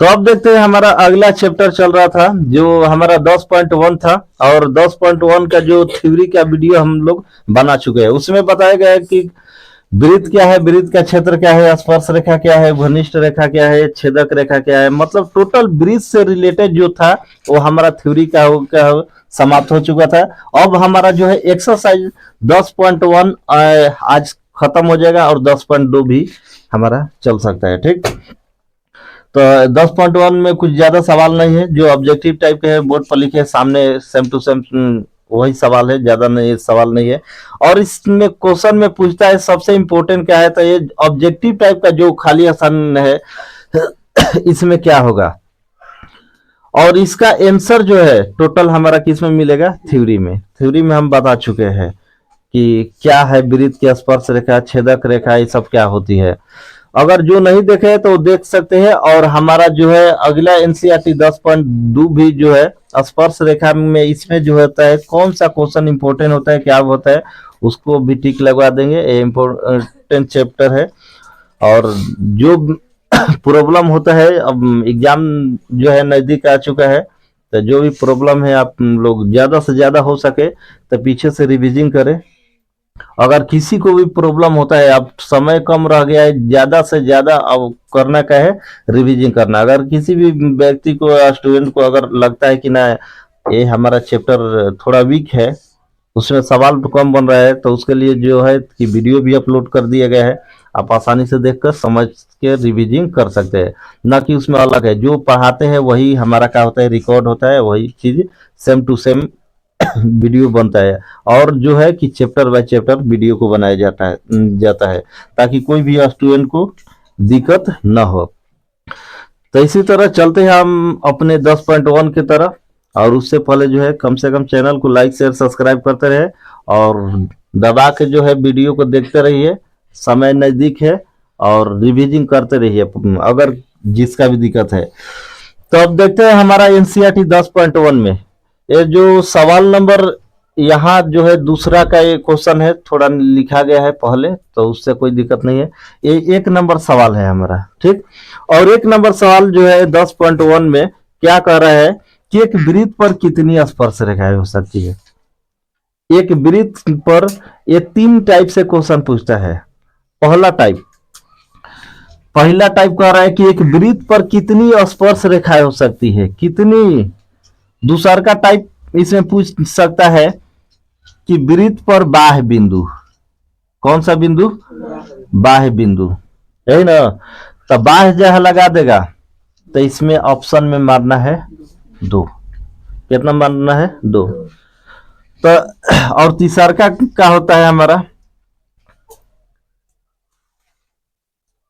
तो अब देखते हैं हमारा अगला चैप्टर चल रहा था जो हमारा 10.1 था, और 10.1 का जो थ्योरी का वीडियो हम लोग बना चुके हैं। उसमें बताया गया है कि वृत्त क्या है, वृत्त का क्षेत्र क्या है, स्पर्श रेखा क्या है, घनिष्ठ रेखा क्या है, छेदक रेखा क्या है, मतलब टोटल वृत्त से रिलेटेड जो था वो हमारा थ्योरी का समाप्त हो चुका था। अब हमारा जो है एक्सरसाइज 10.1 आज खत्म हो जाएगा और 10.2 भी हमारा चल सकता है। ठीक, तो 10.1 में कुछ ज्यादा सवाल नहीं है, जो ऑब्जेक्टिव टाइप के है बोर्ड पर लिखे सामने सेम टू सेम वही सवाल है, ज्यादा नहीं सवाल नहीं है। और इसमें क्वेश्चन में पूछता है सबसे इंपॉर्टेंट क्या है, तो ये ऑब्जेक्टिव टाइप का जो खाली आसान है इसमें क्या होगा, और इसका आंसर जो है टोटल हमारा किस में मिलेगा, थ्योरी में। थ्योरी में हम बता चुके हैं कि क्या है वृत्त की स्पर्श रेखा, छेदक रेखा, ये सब क्या होती है। अगर जो नहीं देखे तो देख सकते हैं। और हमारा जो है अगला एनसीईआरटी 10.2 भी जो है स्पर्श रेखा में, इसमें जो होता है कौन सा क्वेश्चन इंपॉर्टेंट होता है, क्या होता है, उसको भी टिक लगवा देंगे। ये इम्पोर्टेंट चैप्टर है। और जो प्रॉब्लम होता है, अब एग्जाम जो है नजदीक आ चुका है, तो जो भी प्रॉब्लम है आप लोग ज्यादा से ज्यादा हो सके तो पीछे से रिवीजन करें। अगर किसी को भी प्रॉब्लम होता है, अब समय कम रह गया है, ज्यादा से ज्यादा अब करना क्या है, रिवीजन करना। अगर किसी भी व्यक्ति को, स्टूडेंट को अगर लगता है कि ना ये हमारा चैप्टर थोड़ा वीक है, उसमें सवाल तो कम बन रहा है, तो उसके लिए जो है कि वीडियो भी अपलोड कर दिया गया है, आप आसानी से देखकर समझ के रिवीजन कर सकते हैं। ना कि उसमें अलग है, जो पढ़ाते हैं वही हमारा क्या होता है, रिकॉर्ड होता है, वही चीज सेम टू सेम वीडियो बनता है। और जो है कि चैप्टर बाय चैप्टर वीडियो को बनाया जाता है ताकि कोई भी स्टूडेंट को दिक्कत ना हो। तो इसी तरह चलते हैं हम अपने 10.1 की तरफ। और उससे पहले जो है कम से कम चैनल को लाइक शेयर सब्सक्राइब करते रहे और दबा के जो है वीडियो को देखते रहिए। समय नजदीक है और रिवीजिंग करते रहिए अगर जिसका भी दिक्कत है। तो अब देखते हैं हमारा एनसीईआरटी 10.1 में ये जो सवाल नंबर यहाँ जो है दूसरा का ये क्वेश्चन है, थोड़ा लिखा गया है पहले, तो उससे कोई दिक्कत नहीं है। ये 1 नंबर सवाल है हमारा। ठीक, और 1 नंबर सवाल जो है 10.1 में क्या कह रहा है कि एक वृत्त पर कितनी स्पर्श रेखाएं हो सकती है। एक वृत्त पर ये 3 टाइप से क्वेश्चन पूछता है। पहला टाइप कह रहा है कि एक वृत्त पर कितनी स्पर्श रेखाएं हो सकती है, कितनी। दूसरा का टाइप इसमें पूछ सकता है कि वृत्त पर बाह्य बिंदु, कौन सा बिंदु, बाह्य बिंदु, यही ना। तो बाह्य जहां लगा देगा तो इसमें ऑप्शन में मारना है 2। कितना मारना है, 2। तो और तीसरा का क्या होता है हमारा,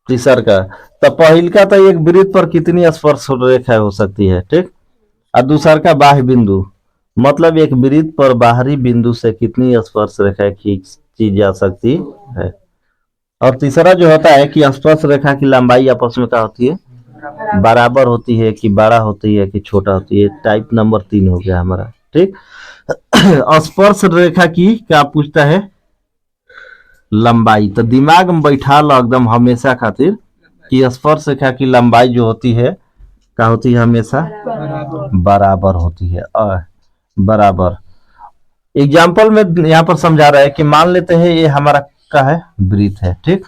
तीसरा का तो पहिल का तो एक वृत्त पर कितनी स्पर्श रेखा हो सकती है। ठीक, और दूसरा का बाह्य बिंदु, मतलब एक वृत्त पर बाहरी बिंदु से कितनी स्पर्श रेखा खींची जा सकती है। और तीसरा जो होता है कि स्पर्श रेखा की लंबाई आपस में क्या होती है, बराबर होती है कि बड़ा होती है कि छोटा होती है। टाइप नंबर 3 हो गया हमारा। ठीक, स्पर्श रेखा की क्या पूछता है, लंबाई। तो दिमाग में बैठा लो एकदम हमेशा खातिर कि स्पर्श रेखा की लंबाई जो होती है क्या होती है, हमेशा बराबर होती है। बराबर। एग्जाम्पल में यहाँ पर समझा रहा है कि मान लेते हैं ये हमारा क्या है, वृत्त है। ठीक,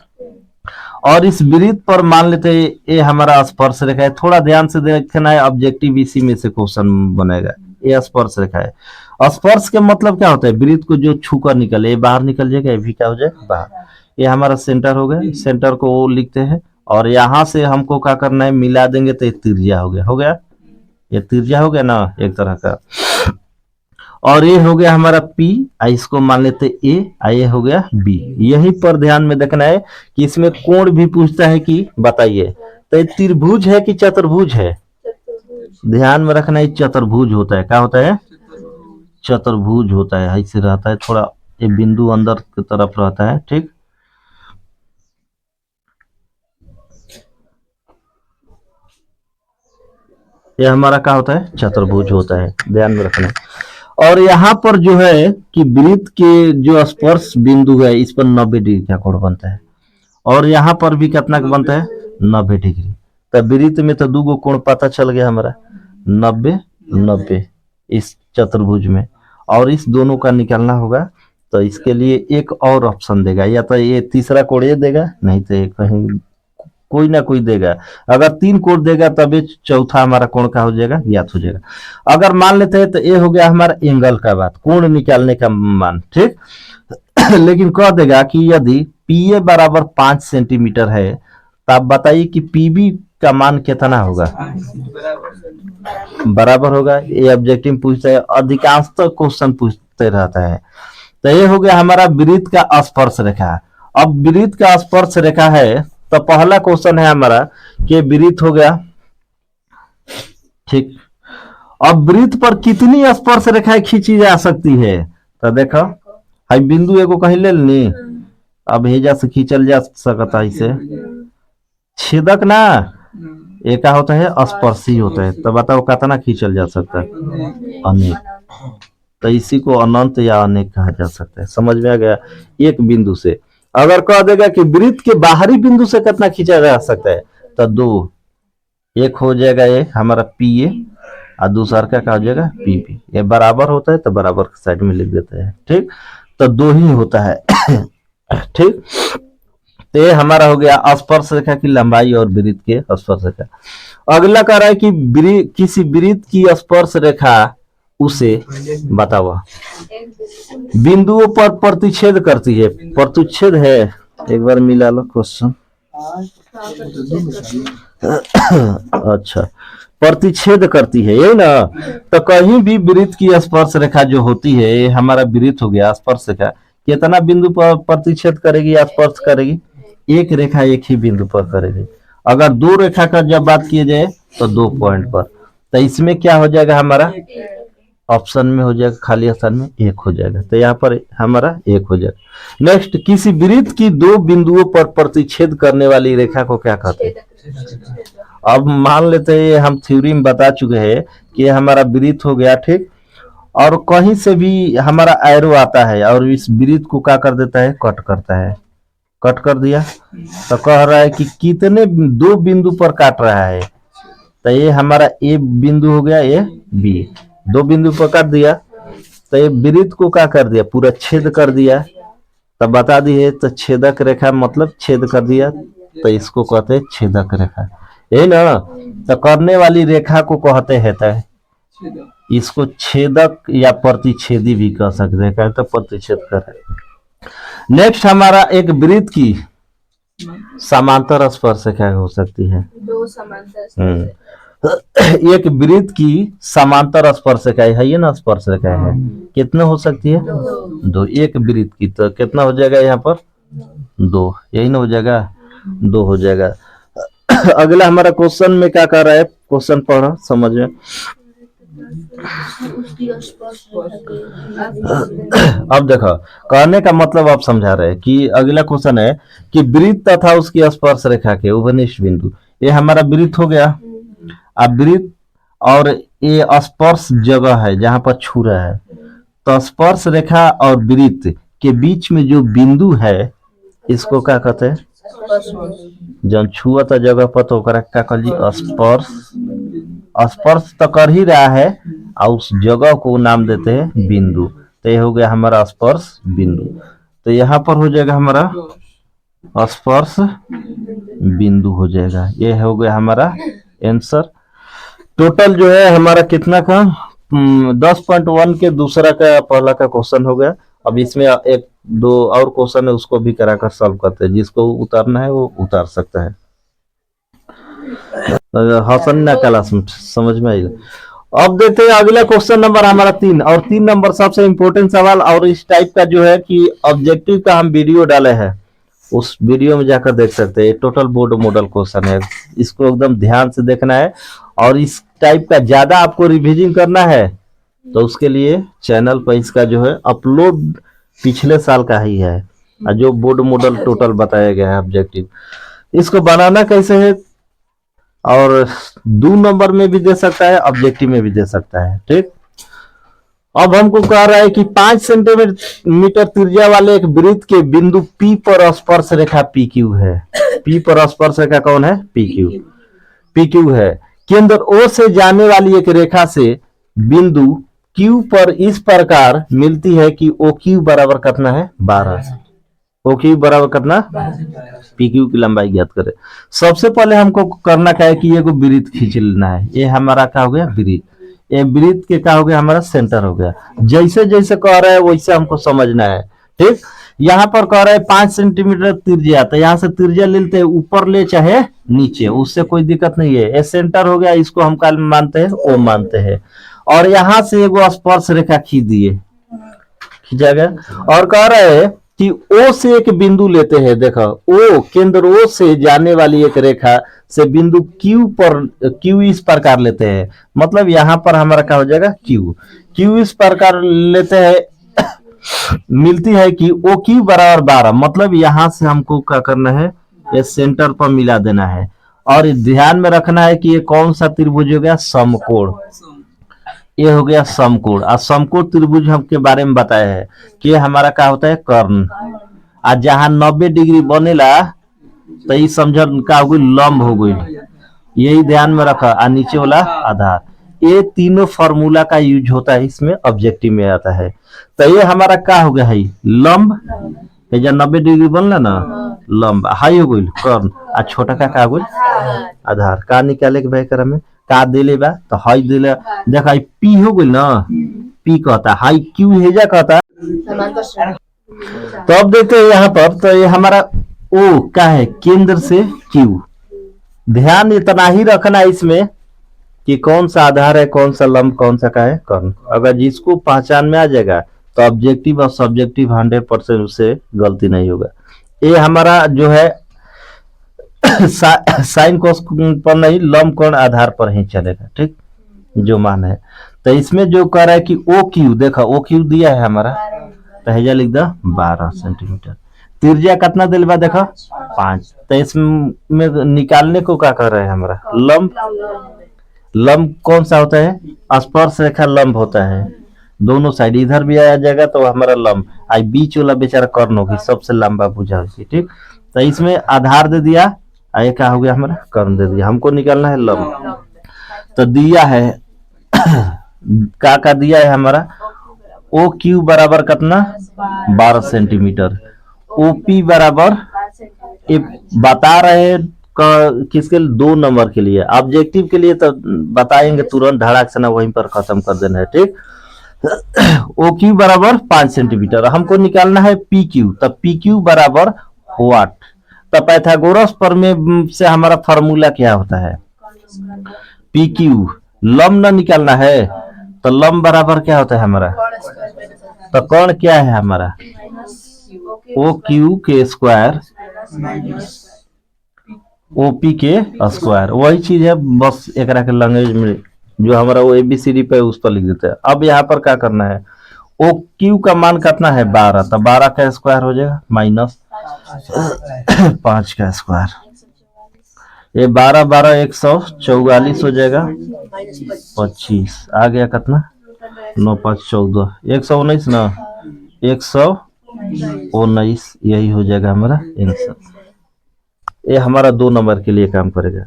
और इस वृत्त पर मान लेते हैं ये हमारा स्पर्श रेखा है। थोड़ा ध्यान से देखना है, ऑब्जेक्टिव इसी में से क्वेश्चन बनेगा। ये स्पर्श रेखा है। स्पर्श के मतलब क्या होता है, वृत्त को जो छू कर निकले, ये बाहर निकल जाएगा, ये भी क्या हो जाएगा, बाहर। ये हमारा सेंटर हो गया, सेंटर को वो लिखते हैं। और यहाँ से हमको क्या करना है, मिला देंगे तो ये त्रिज्या हो गया, ये त्रिज्या हो गया ना एक तरह का। और ये हो गया हमारा P, इसको मान लेते A, ये हो गया B। यहीं पर ध्यान में देखना है कि इसमें कोण भी पूछता है कि बताइए, तो ये त्रिभुज है कि चतुर्भुज है। ध्यान में रखना है, चतुर्भुज होता है। क्या होता है, चतुर्भुज होता है। ऐसे रहता है, थोड़ा ये बिंदु अंदर की तरफ रहता है। ठीक, ये हमारा क्या होता है, चतुर्भुज होता है। ध्यान में रखना है। और यहाँ पर जो है कि वृत्त के जो स्पर्श बिंदु है इस पर 90 डिग्री का कोण बनता है। और यहाँ पर भी कितना का बनता है, 90 डिग्री। तो वृत्त में तो 2 कोण पता चल गया हमारा 90 90 इस चतुर्भुज में, और इस दोनों का निकालना होगा। तो इसके लिए एक और ऑप्शन देगा, या तो ये तीसरा कोण ये देगा, नहीं तो ये कहीं कोई ना कोई देगा। अगर 3 कोण देगा तभी चौथा हमारा कोण का हो जाएगा, ज्ञात हो जाएगा। अगर मान लेते हैं तो ये हो गया हमारा एंगल का बात, कोण निकालने का मान, ठीक। लेकिन कह देगा कि यदि पीए बराबर 5 सेंटीमीटर है तो आप बताइए कि पीबी का मान कितना होगा, बराबर होगा। ये ऑब्जेक्टिव पूछता है, अधिकांशतः क्वेश्चन पूछते रहता है। तो ये हो गया हमारा वृत्त का स्पर्श रेखा। अब वृत्त का स्पर्श रेखा है तो पहला क्वेश्चन है हमारा कि वृत्त हो गया, ठीक। अब वृत्त पर कितनी स्पर्श रेखाएं खींची जा सकती है, तो देखो हाई बिंदु एगो कहीं ले लेनी, अब हेजा से खींचल जा सकता है, इसे छेदक ना एक होता है, स्पर्शी होता है। तो बताओ कितना खींचल जा सकता है, अनेक। तो इसी को अनंत या अनेक कहा जा सकता है। समझ में आ गया। एक बिंदु से अगर कह देगा कि वृत्त के बाहरी बिंदु से कितना खींचा जा सकता है, तो 2, एक हो जाएगा ये हमारा पी ए और दूसरा का हो जाएगा पीबी। ये बराबर होता है तो बराबर साइड में लिख देते हैं, ठीक। तो 2 ही होता है, ठीक। तो ये हमारा हो गया स्पर्श रेखा की लंबाई और वृत्त के स्पर्श रेखा। अगला कह रहा है कि किसी वृत्त की स्पर्श रेखा उसे बताओ बिंदुओं पर प्रतिच्छेद करती है। प्रतिच्छेद है, एक बार मिला लो क्वेश्चन। अच्छा, प्रतिच्छेद करती है, यही ना। तो कहीं भी वृत्त की स्पर्श रेखा जो होती है, ये हमारा वृत्त हो गया, स्पर्श रेखा कितना बिंदु पर प्रतिच्छेद करेगी या स्पर्श करेगी, एक रेखा एक ही बिंदु पर करेगी। अगर 2 रेखा का जब बात किया जाए तो 2 पॉइंट पर। तो इसमें क्या हो जाएगा हमारा, ऑप्शन में हो जाएगा, खाली स्थान में 1 हो जाएगा। तो यहाँ पर हमारा 1 हो जाएगा। नेक्स्ट, किसी वृत्त की 2 बिंदुओं पर प्रतिच्छेद करने वाली रेखा को क्या कहते हैं। अब मान लेते हैं हम थ्योरी में बता चुके हैं कि हमारा वृत्त हो गया, ठीक। और कहीं से भी हमारा एरो आता है और इस वृत्त को क्या कर देता है, कट करता है। कट कर दिया तो कह रहा है कि कितने 2 बिंदु पर काट रहा है। तो ये हमारा ए बिंदु हो गया, ये बी, 2 बिंदु पर काट दिया। तो ये वृत्त को क्या कर दिया, पूरा छेद कर दिया। तब बता दिए, तो छेदक रेखा मतलब छेद कर दिया, तो इसको कहते हैं छेदक रेखा, यही ना। तो करने वाली रेखा को कहते हैं, इसको छेदक या प्रतिच्छेदी भी कह सकते हैं, कहते प्रतिच्छेद कर। नेक्स्ट हमारा एक वृत्त की समांतर स्पर्श रेखा हो सकती है, 2 समांतर। एक वृत्त की समांतर स्पर्श रेखा है, ये ना स्पर्श रेखा है, कितने हो सकती है, 2। एक वृत्त की तो कितना हो जाएगा यहाँ पर, 2, यही ना हो जाएगा, 2 हो जाएगा। अगला हमारा क्वेश्चन में क्या कर रहा है, क्वेश्चन पढ़ो समझ में। अब देखो, कहने का मतलब आप समझा रहे हैं कि अगला क्वेश्चन है कि वृत्त तथा उसकी स्पर्श रेखा के उभयनिष्ठ बिंदु, ये हमारा वृत्त हो गया। अब वृत्त और ये स्पर्श जगह है जहां पर छू रहा है, तो स्पर्श रेखा और वृत्त के बीच में जो बिंदु है इसको क्या कहते हैं, जब छुआ जगह पर तो क्या कहल जी, स्पर्श। स्पर्श तो कर ही रहा है और उस जगह को नाम देते हैं बिंदु। तो ये हो गया हमारा स्पर्श बिंदु। तो यहाँ पर हो जाएगा हमारा स्पर्श बिंदु हो जाएगा। ये हो गया हमारा आंसर। टोटल जो है हमारा कितना का 10.1 के दूसरा का पहला का क्वेश्चन हो गया। अब इसमें 1-2 और क्वेश्चन है, उसको भी कराकर सॉल्व करते हैं। जिसको उतारना है वो उतार सकता है। हसन ना क्लास में समझ में आएगा। अब देखते हैं अगला क्वेश्चन नंबर हमारा 3, और 3 नंबर सबसे इम्पोर्टेंट सवाल। और इस टाइप का जो है कि ऑब्जेक्टिव का हम वीडियो डाले हैं, उस वीडियो में जाकर देख सकते हैं। टोटल बोर्ड मॉडल क्वेश्चन है, इसको एकदम ध्यान से देखना है। और इस टाइप का ज्यादा आपको रिवीजन करना है तो उसके लिए चैनल पर इसका जो है अपलोड पिछले साल का ही है, जो बोर्ड मॉडल टोटल बताया गया है ऑब्जेक्टिव। इसको बनाना कैसे है, और 2 नंबर में भी दे सकता है, ऑब्जेक्टिव में भी दे सकता है, ठीक। अब हमको कह रहा है कि 5 सेंटीमीटर त्रिज्या वाले एक वृत्त के बिंदु P पर स्पर्श रेखा PQ है। P पर स्पर्श रेखा कौन है, PQ। पी क्यू है। केंद्र ओ से जाने वाली एक रेखा से बिंदु क्यू पर इस प्रकार मिलती है कि ओ क्यू बराबर कितना है 12। ओ क्यू बराबर कितना, पी क्यू की लंबाई ज्ञात करें। सबसे पहले हमको करना क्या है कि ये को वृत्त खींच लेना है। ये हमारा क्या हो गया वृत्त, ये वृत्त के क्या हो गया हमारा सेंटर हो गया। जैसे जैसे कह रहा है वैसे हमको समझना है। ठीक, यहाँ पर कह रहा है 5 सेंटीमीटर त्रिज्या, तो यहाँ से त्रिज्या ले लेते हैं, ऊपर ले चाहे नीचे, उससे कोई दिक्कत नहीं है। ये सेंटर हो गया, इसको हम क्या मानते हैं ओ मानते हैं। और यहाँ से एगो स्पर्श रेखा खींच दिए, खींचा गया। और कह रहे हैं कि ओ से एक बिंदु लेते हैं। देखो ओ, केंद्र ओ से जाने वाली एक रेखा से बिंदु क्यू पर, क्यू इस प्रकार लेते हैं, मतलब यहाँ पर हमारा क्या हो जाएगा क्यू। क्यू इस प्रकार लेते हैं मिलती है कि ओ क्यू बराबर 12, मतलब यहाँ से हमको क्या करना है, ये सेंटर पर मिला देना है। और ध्यान में रखना है कि ये कौन सा त्रिभुज हो गया, समकोण। ये हो गया समकोण। और समकोण त्रिभुज हम के बारे में बताया है कि हमारा क्या होता है कर्ण। और जहां 90 डिग्री बनेला तो ये समझ का हो गई लंब हो गई, यही ध्यान में रखा। और नीचे वाला आधार, ये तीनों फॉर्मूला का यूज होता है इसमें, ऑब्जेक्टिव में आता है। तो ये हमारा क्या हो गया है लंब, जब 90 डिग्री बनला ना लंब, हाई हो गई कर्ण, और छोटा का क्या हो गई आधार। का निकाले के भाई कर में का दिले बा, तो हाई दिले, देखा पी हो गई ना, पी कहता हाई क्यू हेजा कहता। तो अब देखते हैं यहाँ पर, तो ये हमारा ओ क्या है केंद्र से क्यू। ध्यान इतना ही रखना है इसमें कि कौन सा आधार है, कौन सा लंब, कौन सा क्या है कर्ण। अगर जिसको पहचान में आ जाएगा तो ऑब्जेक्टिव और सब्जेक्टिव 100% उससे गलती नहीं होगा। ये हमारा जो है साइन कोस पर नहीं, लंब कोण आधार पर ही चलेगा। ठीक, जो मान है। तो इसमें जो कह रहा है कि ओ क्यू, देखा ओ क्यू दिया है हमारा, तो हेजा लिख दो 12 सेंटीमीटर। त्रिज्या कितना दिल बा देखा 5। तो इसमें निकालने को क्या कर रहे हैं हमारा लंब। लंब कौन सा होता है, स्पर्श रेखा लंब होता है, दोनों साइड इधर भी आ जाएगा तो हमारा लंब। आई बीच वाला बेचारा कर्ण होगी, सबसे लंबा बुझा होगी। ठीक, तो इसमें आधार दे दिया, ये क्या हो गया हमारा कर्ण दे दिया। हमको निकालना है लंब, तो दिया है का दिया है हमारा ओ क्यू बराबर कितना 12 सेंटीमीटर। ओपी बराबर ये बता रहे हैं किसके लिए, 2 नंबर के लिए। ऑब्जेक्टिव के लिए तो बताएंगे तुरंत धड़ाक से ना, वहीं पर खत्म कर देना है। ठीक, ओ क्यू बराबर 5 सेंटीमीटर। हमको निकालना है पी क्यू, तब पी क्यू बराबर वाट। तो पाइथागोरस प्रमेय से हमारा फार्मूला क्या होता है, पी क्यू। लंब न निकालना है तो लंब बराबर क्या होता है हमारा, तो कौन क्या है हमारा ओ क्यू के स्क्वायर ओपी के स्क्वायर, वही चीज है, बस एक के लैंग्वेज में जो हमारा वो एबीसीडी पे उस पर लिख देते हैं। अब यहाँ पर क्या करना है, ओ क्यू का मान कितना है 12, तो 12 का स्क्वायर हो जाएगा माइनस 5 का स्क्वायर। ये 12 12 144 हो जाएगा 25, आ गया कितना 9 5 14 119 ना 119, यही हो जाएगा हमारा आंसर। ये हमारा 2 नंबर के लिए काम करेगा।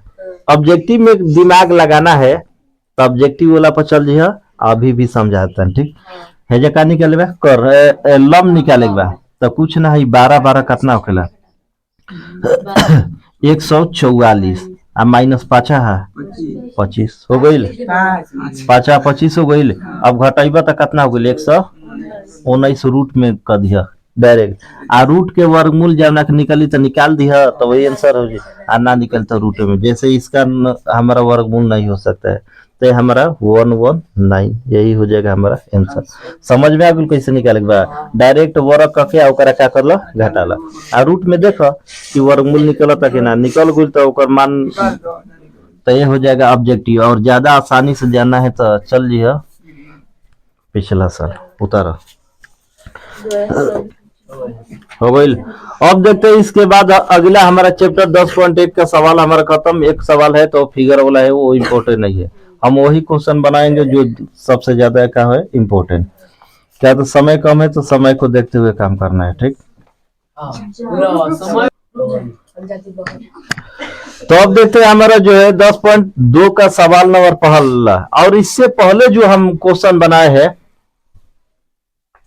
ऑब्जेक्टिव में दिमाग लगाना है तो ऑब्जेक्टिव वाला पर चल जी, अभी भी समझाता है। ठीक है, जका निकाले कर लंब निकाले तो कुछ ना है 12 12 कितना होखेला 144 आ माइनस 5 है 25 हो गई, 5 25 हो गई। अब घटाइबा तो कितना हो गई 119 रूट में कर दिया डायरेक्ट। आ रूट के वर्गमूल जब निकली तो निकाल दिया, तो वही आंसर हो जाए। आ ना निकल तो रूट में, जैसे इसका हमारा वर्गमूल नहीं हो सकता है, तो हमारा 119 यही हो जाएगा हमारा आंसर। समझ में आ गया कैसे निकाले के बाद डायरेक्ट वर्ग करके ओकरा क्या कर लो घटा लो। आ रूट में देखो कि वर्गमूल निकलता कि ना, निकल गई तो ओकर मान तो ये हो जाएगा ऑब्जेक्टिव। और ज्यादा आसानी से जानना है तो चल जी पिछला साल उतारा हो गई। अब देखते हैं इसके बाद अगला हमारा चैप्टर 10.1 का सवाल हमारा खत्म। एक सवाल है तो फिगर वाला है, वो इम्पोर्टेंट नहीं है, हम वही क्वेश्चन बनाएंगे जो सबसे ज्यादा क्या है इम्पोर्टेंट। क्या तो समय कम है तो समय को देखते हुए काम करना है। ठीक, तो अब देखते हैं हमारा जो है 10.2 का सवाल नंबर पहला, और इससे पहले जो हम क्वेश्चन बनाए हैं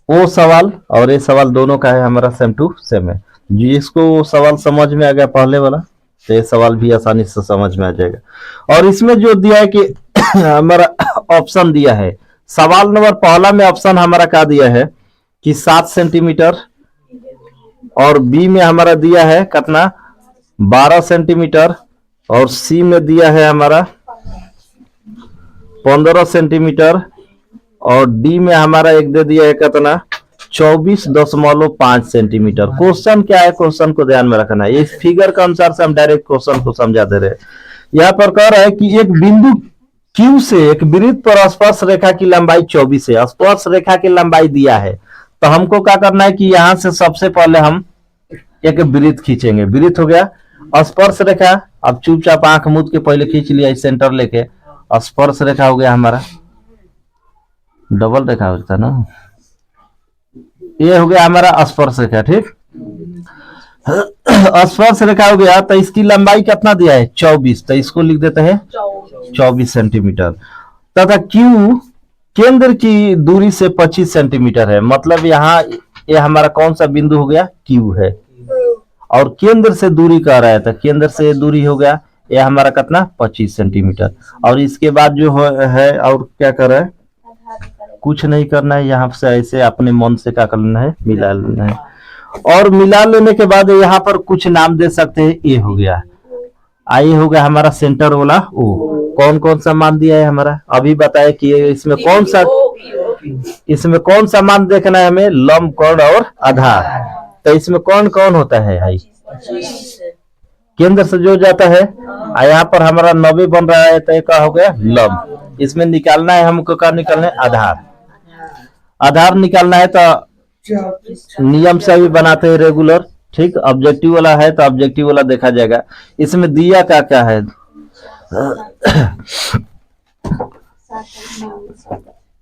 वो सवाल और ये सवाल दोनों का है हमारा सेम टू सेम है। जिसको सवाल समझ में आ गया पहले वाला तो ये सवाल भी आसानी से समझ में आ जाएगा। और इसमें जो दिया है कि हमारा ऑप्शन दिया है, सवाल नंबर पहला में ऑप्शन हमारा क्या दिया है कि 7 सेंटीमीटर, और बी में हमारा दिया है कितना 12 सेंटीमीटर, और सी में दिया है हमारा 15 सेंटीमीटर, और डी में हमारा एक दे दिया है कितना 24.5 सेंटीमीटर। क्वेश्चन क्या है, क्वेश्चन को ध्यान में रखना है। इस फिगर के अनुसार से हम डायरेक्ट क्वेश्चन को समझा दे रहे हैं। यहाँ पर कह रहा है कि एक बिंदु Q से एक वृत्त पर स्पर्श रेखा की लंबाई 24 है। स्पर्श रेखा की लंबाई दिया है तो हमको क्या करना है कि यहाँ से सबसे पहले हम एक वृत्त खींचेंगे। वृत्त हो गया, स्पर्श रेखा अब चुपचाप आंख मूंद के पहले खींच लिया इस सेंटर लेके। स्पर्श रेखा हो गया हमारा, डबल रेखा होता है ना, ये हो गया हमारा स्पर्श रेखा। ठीक, स्पर्श रेखा हो गया तो इसकी लंबाई कितना दिया है 24, तो इसको लिख देते हैं 24 सेंटीमीटर। तथा Q केंद्र की दूरी से 25 सेंटीमीटर है। मतलब यहाँ ये हमारा कौन सा बिंदु हो गया Q है, और केंद्र से दूरी कह रहा है तो केंद्र से दूरी हो गया ये हमारा कितना 25 सेंटीमीटर। और इसके बाद जो है और क्या कर रहा है, कुछ नहीं करना है, यहाँ से ऐसे अपने मन से क्या करना है मिला लेना है। और मिला लेने के बाद यहाँ पर कुछ नाम दे सकते हैं। ए हो गया, आई हो गया हमारा सेंटर वाला ओ। कौन कौन सा मान दिया है हमारा, अभी बताए कि इसमें कौन सा मान देखना है हमें, लंबकोण और आधार। तो इसमें कौन कौन होता है आई, केंद्र से जो जाता है। यहाँ पर हमारा 90 बन रहा है तो क्या हो गया लंब। इसमें निकालना है हमको, क्या निकालना है आधार। आधार निकालना है तो नियम से भी बनाते हैं रेगुलर। ठीक, ऑब्जेक्टिव वाला है तो ऑब्जेक्टिव वाला देखा जाएगा। इसमें दिया क्या क्या है,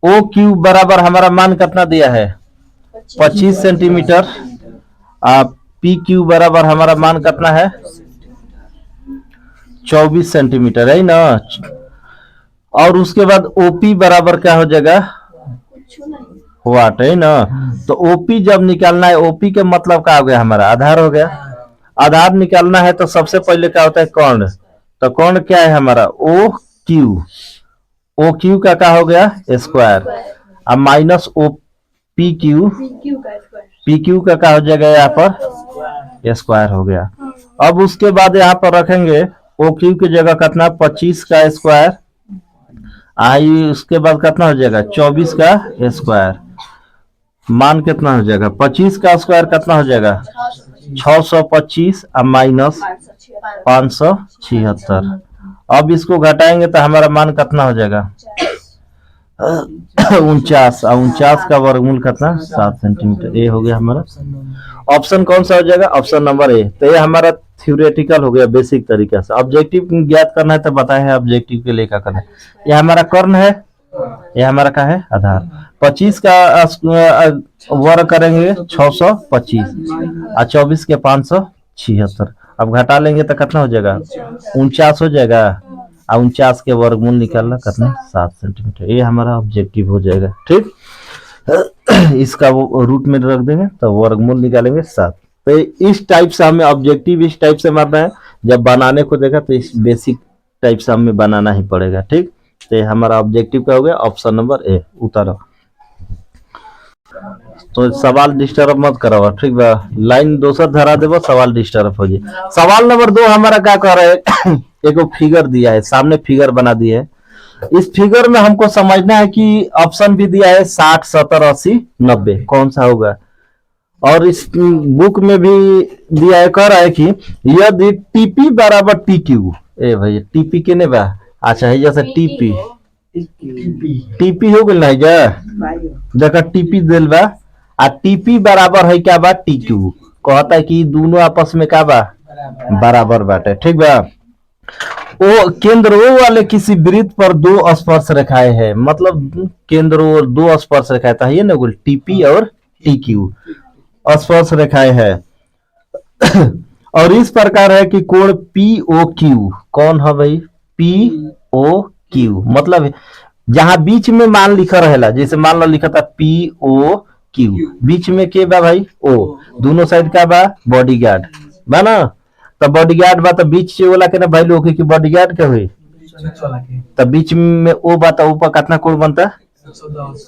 ओ क्यू बराबर हमारा मान कितना दिया है 25 सेंटीमीटर। पी क्यू बराबर हमारा मान कितना है 24 सेंटीमीटर है ना। और उसके बाद ओपी बराबर क्या हो जाएगा वाट है ना। तो ओपी जब निकालना है, ओपी के मतलब क्या हो गया हमारा आधार हो गया। आधार निकालना है तो सबसे पहले क्या होता है कोण। तो कोण क्या है हमारा ओ क्यू। ओ क्यू का क्या हो गया स्क्वायर, अब minus O P Q, P Q का क्या हो जाएगा यहाँ पर स्क्वायर हो गया। अब उसके बाद यहाँ पर रखेंगे ओ क्यू की जगह कितना 25 का स्क्वायर, आई उसके बाद कितना हो जाएगा 24 का स्क्वायर। मान कितना हो जाएगा 25 का स्क्वायर कितना हो जाएगा 625 अब माइनस 576। अब इसको घटाएंगे तो हमारा मान कितना हो जाएगा 49। 49 का वर्गमूल कितना 7 सेंटीमीटर। ये हो गया हमारा ऑप्शन कौन सा हो जाएगा, ऑप्शन नंबर ए। तो ये हमारा थ्योरेटिकल हो गया बेसिक तरीके से। ऑब्जेक्टिव ज्ञात करना है तो बताए हैं ऑब्जेक्टिव के लिए क्या करना है। ये हमारा कर्ण है, ये हमारा क्या है आधार। 25 का वर्ग करेंगे 625 और 24 के 576। अब घटा लेंगे तो कितना हो जाएगा 49 हो जाएगा, और 49 के वर्गमूल निकालना कितना 7 सेंटीमीटर। ये हमारा ऑब्जेक्टिव हो जाएगा। ठीक, इसका वो रूट में रख देंगे तो वर्गमूल निकालेंगे 7। तो इस टाइप से हमें ऑब्जेक्टिव इस टाइप से मारना है। जब बनाने को देखा तो इस बेसिक टाइप से हमें बनाना ही पड़ेगा। ठीक, तो हमारा ऑब्जेक्टिव क्या हो गया ऑप्शन नंबर ए उतारो। तो सवाल डिस्टर्ब मत कराओ, ठीक बा, लाइन दोसर धरा देवो सवाल डिस्टर्ब हो जाए। सवाल नंबर 2 हमारा क्या कह रहा है एक फिगर दिया है, सामने फिगर बना दी है। इस फिगर में हमको समझना है कि ऑप्शन भी दिया है 60 70 80 90 कौन सा होगा। और इस बुक में भी दिया है, कह रहा है कि यदि टीपी बराबर टी क्यू, ए भाई टीपी के ने बा, अच्छा है जैसे टीपी टीपी हो गई नहीं जा देखा टीपी दिल बा, आ टीपी बराबर है क्या बा टी क्यू। कहता है कि दोनों आपस में क्या बा बराबर बाटे। ठीक बा, वो केंद्र ओ वाले किसी वृत्त पर 2 स्पर्श रेखाएं है। मतलब केंद्र ओ 2 स्पर्श रेखाएं था ये ना टीपी और टी क्यू स्पर्श रेखाएं है। और इस प्रकार है कि कोण पी ओ क्यू कौन है भाई, पी ओ क्यू मतलब जहां बीच में मान लिखा रहेला, जैसे मान लो लिखा था पी ओ क्यू, बीच में के बा भाई ओ, दोनों साइड का बा बॉडी गार्ड बा ना, तो बॉडी गार्ड बा तो बीच से वाला के ना भाई लोग की बॉडी गार्ड के हुई, तो बीच में ओ बा तो ऊपर कितना कोण बनता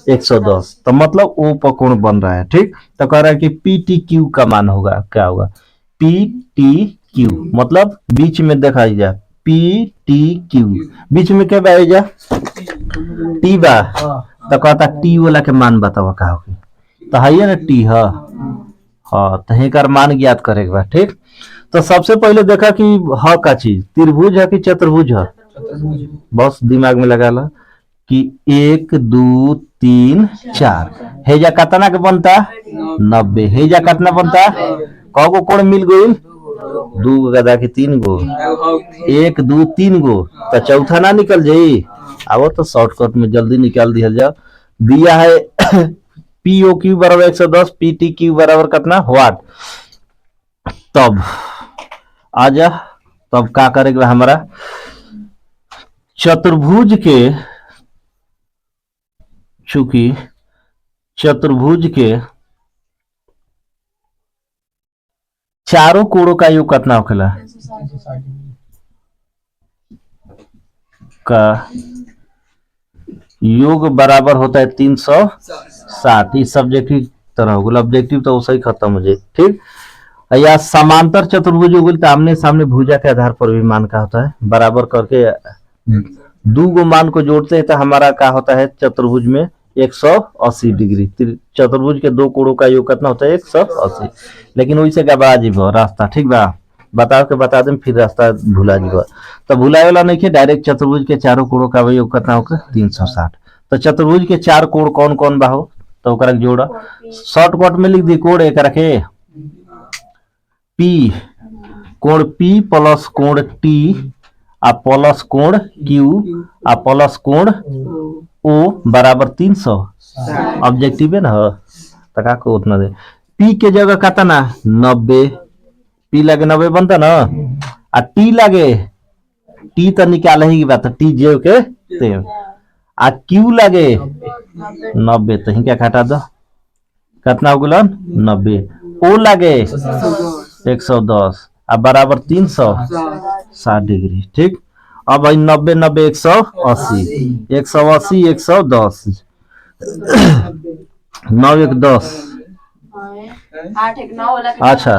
110, तो मतलब ओ पर कोण बन रहा है। ठीक, तो कह रहा है कि पी टी क्यू का मान होगा, क्या होगा पी टी क्यू, मतलब बीच में देखा जा पी टी क्यू, बीच में क्या बा जा टी बा, तो कहता टी वाला के मान बताओ का होगी, तो है ना टी है, हाँ तो हेकर मान ज्ञात करेगा। ठीक, तो सबसे पहले देखा कि ह का चीज त्रिभुज है कि चतुर्भुज है, बस दिमाग में लगा ला कि 1 2 3 4 हेजा कितना के बनता 90, हेजा कितना बनता कगो कोण मिल गई, दू गदा के 3 गो, 1 2 3 गो, तो चौथा ना निकल जाई, आवो तो शॉर्टकट में जल्दी निकाल दिया जाओ। दिया है पी ओ क्यू बराबर 110, पी टी क्यू बराबर कितना वाट, तब आजा तब क्या करेगा हमारा चतुर्भुज के, चूंकि चतुर्भुज के चारों कोणों का योग कितना होखेला का योग बराबर होता है 360, इस सब्जेक्टिव तरह हो गया, ऑब्जेक्टिव तो वैसे ही खत्म हो जाए। ठीक, या समांतर चतुर्भुज हो गई तो आमने सामने भुजा के आधार पर भी मान का होता है, बराबर करके दो गो मान को जोड़ते हैं तो हमारा क्या होता है चतुर्भुज में 180 डिग्री, चतुर्भुज के दो कोणों का योग कितना होता है 180, लेकिन वैसे गबा जीव रास्ता। ठीक बा, बता के बता दें फिर रास्ता भुला जीव, तो भुलाए वाला नहीं है, डायरेक्ट चतुर्भुज के चारों कोणों का योग कितना होगा 360। तो चतुर्भुज के चार कोण कौन कौन बा हो, तो ओकरा के जोड़ा, शॉर्टकट में लिख दी कोण एक रखे पी, कोण पी प्लस कोण टी आ प्लस कोण क्यू आ प्लस कोण ओ बराबर 300, ऑब्जेक्टिव है ना, तका को उतना दे, पी के जगह कितना 90, पी लगे 90 बनता ना, आ टी लगे टी तो निकाल ही बात टी जे के ते, आ क्यू लगे 90 तो ही क्या घटा दो कितना हो गया 90, ओ लगे 110 अब बराबर 360 डिग्री। ठीक, अब भाई 90 90 180, 180 110, 9 1 10, 8 1 9 वाला अच्छा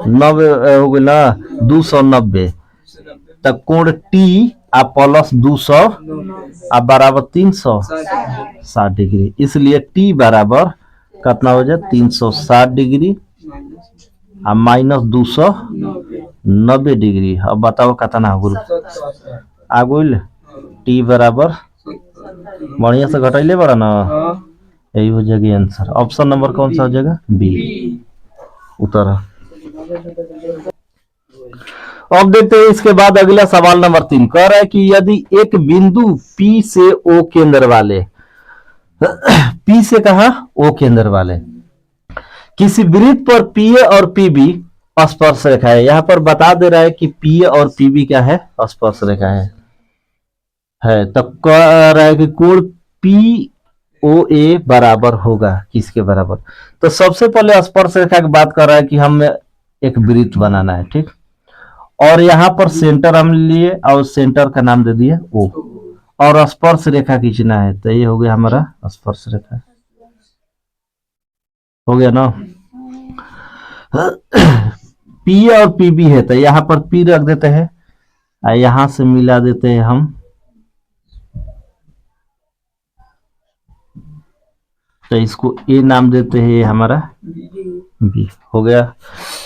90 हो गई ना 290, तब कोण टी आ प्लस 200 आ बराबर 360 डिग्री, इसलिए टी बराबर कितना हो जाए 360 डिग्री आ माइनस 290 डिग्री। अब बताओ कितना हो गई, टी बराबर बढ़िया से घटाइले बड़ा ना, यही हो जाएगी आंसर। ऑप्शन नंबर कौन सा हो जाएगा बी, उत्तर। अब देखते हैं इसके बाद अगला सवाल नंबर 3 कह रहा है कि यदि एक बिंदु P से O केंद्र वाले P से कहा O केंद्र वाले किसी वृत्त पर PA और PB स्पर्श रेखा है, यहां पर बता दे रहा है कि PA और PB क्या है स्पर्श रेखा है, तो कह रहा है कि कोण POA बराबर होगा किसके बराबर, तो सबसे पहले स्पर्श रेखा की बात कर रहा है कि हमें एक वृत्त बनाना है। ठीक, और यहाँ पर सेंटर हम लिए और सेंटर का नाम दे दिए O, और स्पर्श रेखा खींचना है, तो ये हो गया हमारा स्पर्श रेखा, हो गया ना। P और PB है तो यहाँ पर P रख देते हैं और यहां से मिला देते हैं हम, तो इसको A नाम देते हैं, ये हमारा B हो गया।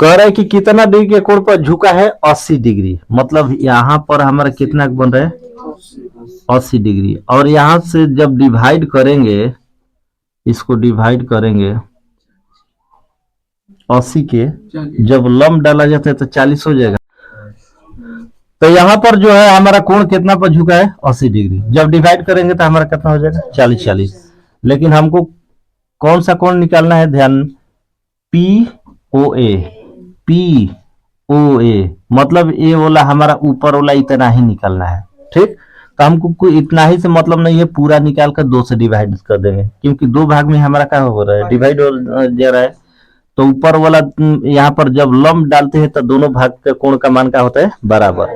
कह रहा है कि कितना डिग्री के कोण पर झुका है 80 डिग्री, मतलब यहाँ पर हमारा कितना बन रहा है 80 डिग्री, और यहां से जब डिवाइड करेंगे, इसको डिवाइड करेंगे 80 के, जब लंब डाला जाता है तो 40 हो जाएगा, तो यहाँ पर जो है हमारा कोण कितना पर झुका है 80 डिग्री, जब डिवाइड करेंगे तो हमारा कितना हो जाएगा 40 40, लेकिन हमको कौन सा कोण निकालना है, ध्यान POA, P ओ ए, मतलब ए वाला हमारा ऊपर वाला इतना ही निकलना है। ठीक, तो हमको कोई इतना ही से मतलब नहीं है, पूरा निकाल कर 2 से डिवाइड कर देंगे, क्योंकि 2 भाग में हमारा क्या हो रहा है, डिवाइड हो जा रहा है। तो ऊपर वाला यहाँ पर जब लंब डालते हैं तो दोनों भाग के कोण का मान क्या होता है, बराबर।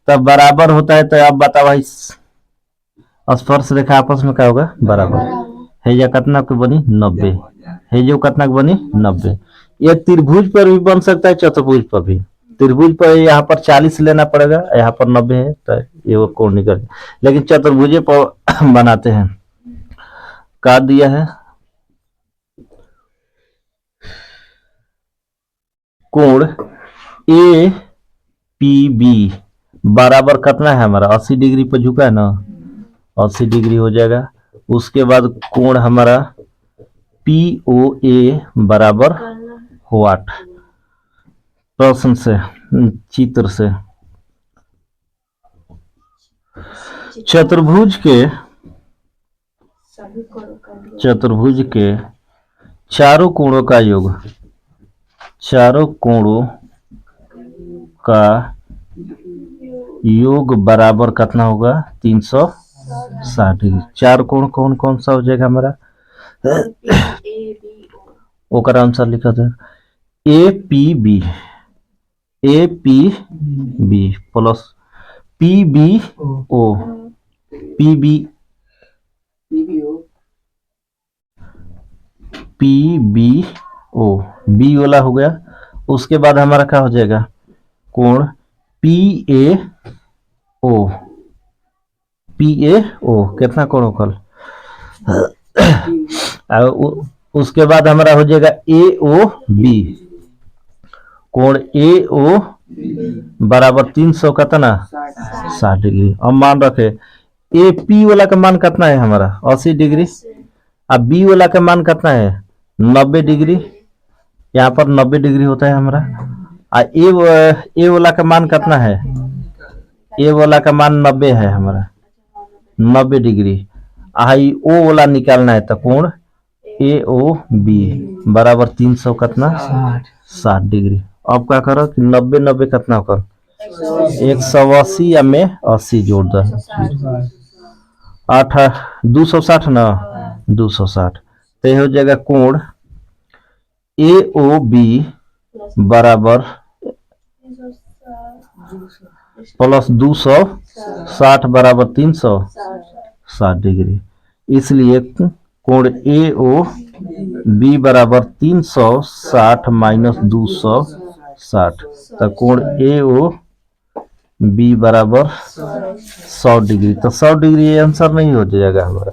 तब बराबर होता है, तो अब बताओ भाई स्पर्श रेखा आपस में क्या होगा, बराबर। हेजा कितना के बनी, 90। हेजो कितना के बनी, 90। ये त्रिभुज पर भी बन सकता है, चतुर्भुज पर भी। त्रिभुज पर यहाँ पर 40 लेना पड़ेगा, यहाँ पर 90 है, तो ये वो कोण निकल, लेकिन चतुर्भुज पर बनाते हैं। का दिया है, कोण ए पी बी बराबर कितना है हमारा, 80 डिग्री पर झुका है ना, 80 डिग्री हो जाएगा। उसके बाद कोण हमारा पी ओ ए बराबर व्हाट, प्रश्न से, चित्र से, चतुर्भुज के चारों कोणों का योग, चारों कोणों का योग बराबर कितना होगा, 360 डिग्री। चार कोण कौन कौन सा हो जाएगा हमारा, ओकर आंसर लिखा था A P B plus P B O, P B O, B वाला हो गया। उसके बाद हमारा क्या हो जाएगा, कोण पी ए ओ, कितना कोण होगा, उसके बाद हमारा हो जाएगा ए ओ बी, कोण ए ओ बराबर 300 कितना, 60 डिग्री। अब मान रखे ए पी वाला का मान कितना है हमारा, 80 डिग्री। अब बी वाला का मान कितना है, 90 डिग्री। यहाँ पर 90 डिग्री होता है हमारा। ए वाला का मान कितना है, ए वाला का मान 90 है हमारा, 90 डिग्री। आई ओ वाला निकालना है, तो कोण ए ओ बी बराबर 300 कितना, 60 डिग्री। अब क्या करो कि 90 90 कितना होगा, 180 या में 80 जोड़ दो, 260 ना, 260। तो हो जाएगा कोण ए ओ बी बराबर प्लस 260 बराबर 360 डिग्री। इसलिए कोण ए ओ बी बराबर 360 माइनस 260, तो कोण ए ओ बी बराबर 100 डिग्री। तो 100 डिग्री ये आंसर नहीं हो जाएगा हमारा,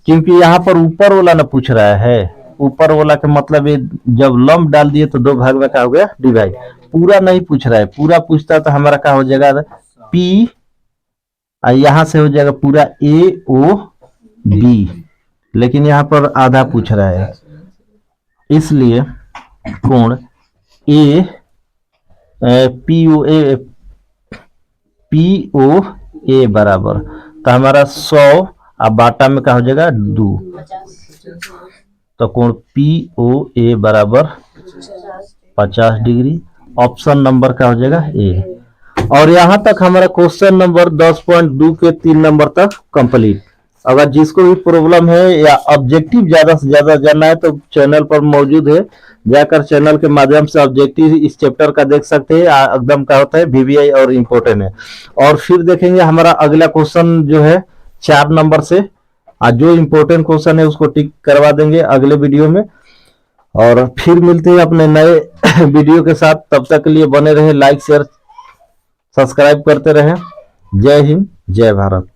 क्योंकि यहाँ पर ऊपर वाला ना पूछ रहा है। ऊपर वाला का मतलब ये जब लंब डाल दिए तो 2 भाग में क्या हो गया, डिवाइड। पूरा नहीं पूछ रहा है, पूरा पूछता तो हमारा क्या हो जाएगा, पी, यहाँ से हो जाएगा पूरा ए ओ बी, लेकिन यहाँ पर आधा पूछ रहा है। इसलिए कोण ए पी ओ ए बराबर, तो हमारा 100 अब बाटा में क्या हो जाएगा 2, तो कोण पी ओ ए बराबर 50 डिग्री। ऑप्शन नंबर क्या हो जाएगा ए। और यहाँ तक हमारा क्वेश्चन नंबर 10.2 के 3 नंबर तक कंप्लीट। अगर जिसको भी प्रॉब्लम है या ऑब्जेक्टिव ज्यादा से ज्यादा जानना है तो चैनल पर मौजूद है, जाकर चैनल के माध्यम से ऑब्जेक्टिव इस चैप्टर का देख सकते हैं। एकदम क्या होता है वीवीआई और इम्पोर्टेंट है। और फिर देखेंगे हमारा अगला क्वेश्चन जो है 4 नंबर से, जो इम्पोर्टेंट क्वेश्चन है उसको टिक करवा देंगे अगले वीडियो में। और फिर मिलते हैं अपने नए वीडियो के साथ, तब तक के लिए बने रहे, लाइक शेयर सब्सक्राइब करते रहे। जय हिंद, जय भारत।